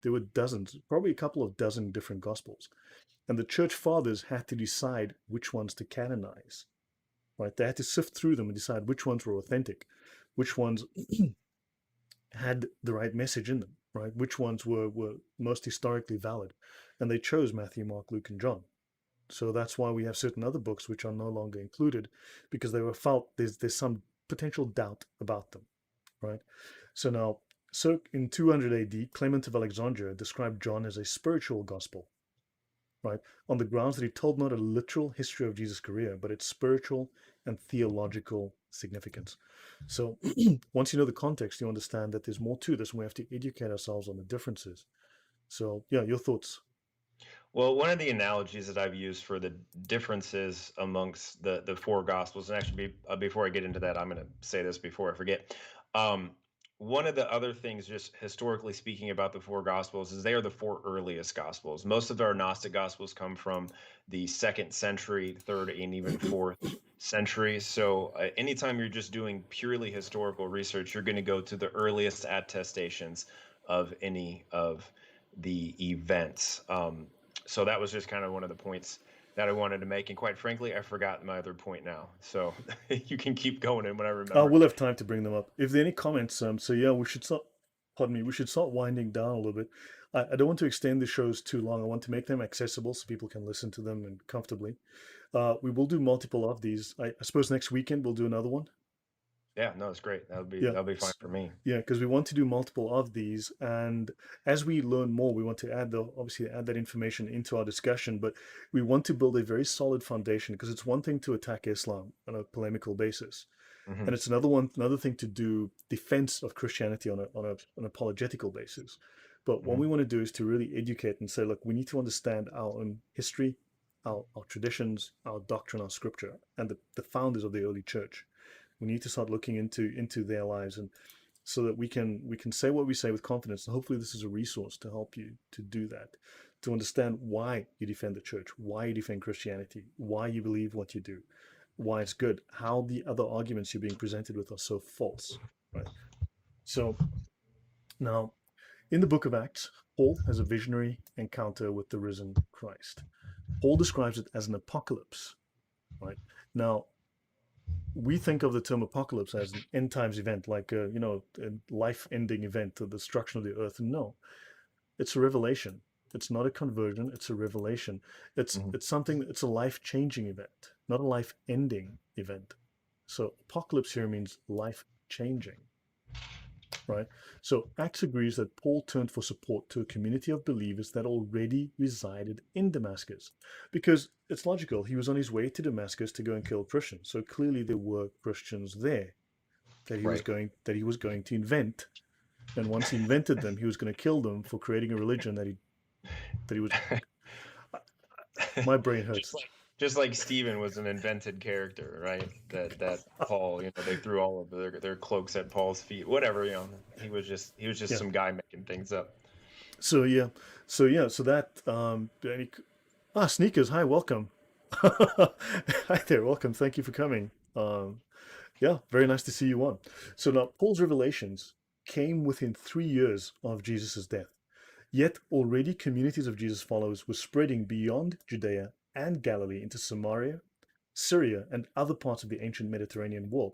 There were dozens, probably a couple of dozen different gospels. And the church fathers had to decide which ones to canonize, right? They had to sift through them and decide which ones were authentic, which ones had the right message in them, right? Which ones were most historically valid. And they chose Matthew, Mark, Luke, and John. So that's why we have certain other books which are no longer included, because they were felt there's some potential doubt about them, right? So now, so in 200 AD, Clement of Alexandria described John as a spiritual gospel, right? On the grounds that he told not a literal history of Jesus' career, but its spiritual and theological significance. So once you know the context, you understand that there's more to this, and we have to educate ourselves on the differences. So yeah, your thoughts. Well, one of the analogies that I've used for the differences amongst the four gospels, and actually, before I get into that, I'm going to say this before I forget. Um, One of the other things, just historically speaking, about the four gospels is they are the four earliest gospels. Most of our Gnostic gospels come from the second century, third, and even fourth century. So, anytime you're just doing purely historical research, you're going to go to the earliest attestations of any of the events. So that was just kind of one of the points that I wanted to make. And quite frankly, I forgot my other point now. So you can keep going and when I remember. We'll have time to bring them up. If there are any comments, so yeah, we should start. Pardon me. We should start winding down a little bit. I don't want to extend the shows too long. I want to make them accessible so people can listen to them and comfortably. We will do multiple of these. I suppose next weekend we'll do another one. Yeah, no, it's great. Yeah, That'll be fine for me. yeah, because we want to do multiple of these, and as we learn more, we want to obviously add that information into our discussion. But we want to build a very solid foundation, because it's one thing to attack Islam on a polemical basis, and Hmm. it's another thing to do defense of Christianity on an apologetical basis. But what Hmm. we want to do is to really educate and say, look, we need to understand our own history, our traditions, our doctrine, our scripture, and the founders of the early church. We need to start looking into their lives, and so that we can say what we say with confidence. And hopefully this is a resource to help you to do that, to understand why you defend the church, why you defend Christianity, why you believe what you do, why it's good, how the other arguments you're being presented with are so false, right? So now, in the book of Acts, Paul has a visionary encounter with the risen Christ. Paul describes it as an apocalypse, right? Now, we think of the term apocalypse as an end times event, like a life-ending event, the destruction of the earth. No, it's a revelation. It's not a conversion. It's a revelation. It's Hmm. it's something. It's a life-changing event, not a life-ending event. So apocalypse here means life-changing, right? So Acts agrees that Paul turned for support to a community of believers that already resided in Damascus, because it's logical. He was on his way to Damascus to go and kill Christians. So clearly there were Christians there Right. that he was going to invent. And once he invented them, he was going to kill them for creating a religion that he was. My brain just hurts. like just like Stephen was an invented character, right? That Paul, they threw all of their cloaks at Paul's feet. Whatever, he was just Yeah. some guy making things up. So yeah. So yeah. So that sneakers. Hi, welcome. Hi there, welcome. Thank you for coming. Yeah, very nice to see you on. So now Paul's revelations came within 3 years of Jesus' death. Yet already communities of Jesus' followers were spreading beyond Judea and Galilee into Samaria, Syria, and other parts of the ancient Mediterranean world.